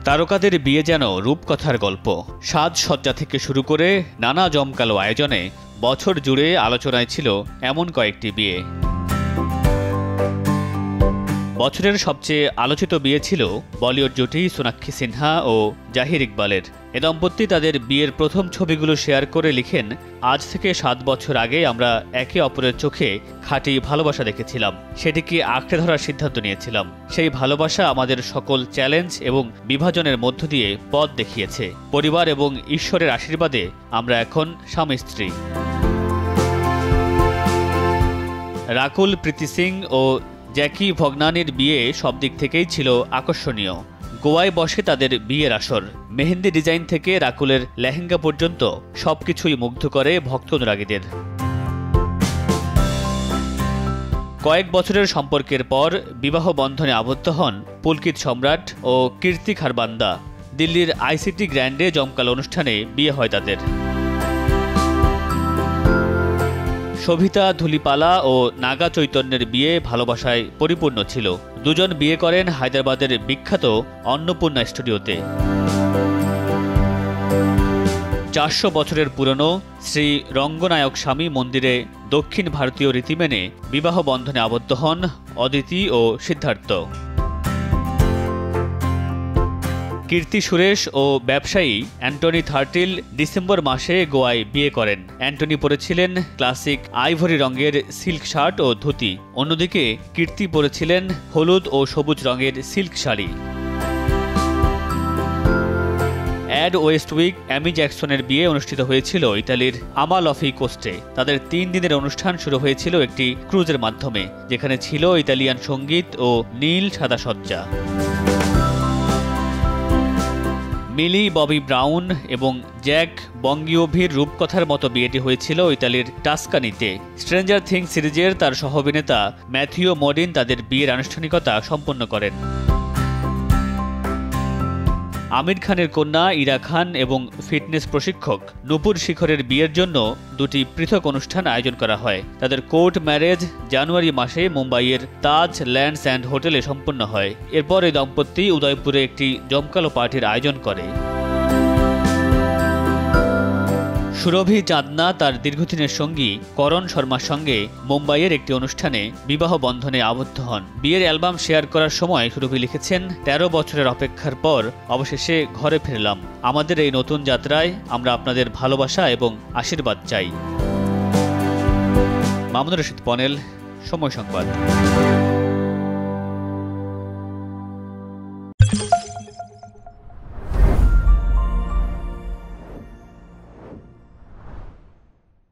তারকাদের বিয়ে যেন রূপকথার গল্প। সাজসজ্জা থেকে শুরু করে নানা জমকালো আয়োজনে বছর জুড়ে আলোচনায় ছিল এমন কয়েকটি বিয়ে। বছরের সবচেয়ে আলোচিত বিয়ে ছিল বলিউড জুটি সোনাক্ষী সিনহা ও জাহির ইকবালের। এ দম্পতি তাদের বিয়ের প্রথম ছবিগুলো শেয়ার করে লিখেন, আজ থেকে 7 বছর আগে আমরা একে অপরের চোখে খাঁটি ভালোবাসা দেখেছিলাম, সেটিকে আঁকড়ে ধরার সিদ্ধান্ত নিয়েছিলাম। সেই ভালোবাসা আমাদের সকল চ্যালেঞ্জ এবং বিভাজনের মধ্য দিয়ে পথ দেখিয়েছে। পরিবার এবং ঈশ্বরের আশীর্বাদে আমরা এখন স্বামী স্ত্রী। রাকুল প্রীতি সিং ও জ্যাকি ভগনানির বিয়ে সব দিক থেকেই ছিল আকর্ষণীয়। গোয়ায় বসে তাদের বিয়ের আসর। মেহেন্দি ডিজাইন থেকে রাকুলের লেহেঙ্গা পর্যন্ত সবকিছুই মুগ্ধ করে ভক্ত অনুরাগীদের। কয়েক বছরের সম্পর্কের পর বিবাহ বন্ধনে আবদ্ধ হন পুলকিত সম্রাট ও কীর্তি খারবান্দা। দিল্লির আইসিটি গ্র্যান্ডে জমকালো অনুষ্ঠানে বিয়ে হয় তাদের। শোভিতা ধুলিপালা ও নাগা চৈতন্যের বিয়ে ভালোবাসায় পরিপূর্ণ ছিল। দুজন বিয়ে করেন হায়দ্রাবাদের বিখ্যাত অন্নপূর্ণা স্টুডিওতে। 400 বছরের পুরনো শ্রী রঙ্গনায়ক স্বামী মন্দিরে দক্ষিণ ভারতীয় রীতি মেনে বিবাহ বন্ধনে আবদ্ধ হন অদিতি ও সিদ্ধার্থ। কীর্তি সুরেশ ও ব্যবসায়ী অ্যান্টনি থার্টিল ডিসেম্বর মাসে গোয়ায় বিয়ে করেন। অ্যান্টনি পরেছিলেন ক্লাসিক আইভরি রঙের সিল্ক শার্ট ও ধুতি, অন্যদিকে কীর্তি পরেছিলেন হলুদ ও সবুজ রঙের সিল্ক শাড়ি। অ্যাড ওয়েস্টউইক অ্যামি জ্যাকসনের বিয়ে অনুষ্ঠিত হয়েছিল ইতালির আমালফি কোস্টে। তাদের 3 দিনের অনুষ্ঠান শুরু হয়েছিল একটি ক্রুজের মাধ্যমে, যেখানে ছিল ইতালিয়ান সঙ্গীত ও নীল সাদা সজ্জা। মিলি ববি ব্রাউন এবং জ্যাক বঙ্গিওভির রূপকথার মতো বিয়েটি হয়েছিল ইতালির টাস্কানিতে। স্ট্রেঞ্জার থিংস সিরিজের তার সহ-অভিনেতা ম্যাথিও মডিন তাদের বিয়ের আনুষ্ঠানিকতা সম্পন্ন করেন। আমির খানের কন্যা ইরা খান এবং ফিটনেস প্রশিক্ষক নূপুর শিখরের বিয়ের জন্য 2টি পৃথক অনুষ্ঠান আয়োজন করা হয়। তাদের কোর্ট ম্যারেজ জানুয়ারি মাসে মুম্বাইয়ের তাজ ল্যান্ডস অ্যান্ড হোটেলে সম্পন্ন হয়। এরপর এই দম্পতি উদয়পুরে একটি জমকালো পার্টির আয়োজন করে। সুরভি চাঁদনা তার দীর্ঘদিনের সঙ্গী করণ শর্মার সঙ্গে মুম্বাইয়ের একটি অনুষ্ঠানে বিবাহ বন্ধনে আবদ্ধ হন। বিয়ের অ্যালবাম শেয়ার করার সময় সুরভি লিখেছেন, 13 বছরের অপেক্ষার পর অবশেষে ঘরে ফিরলাম। আমাদের এই নতুন যাত্রায় আমরা আপনাদের ভালোবাসা এবং আশীর্বাদ চাই। মামুনুর রশিদ পনেল, সময় সংবাদ।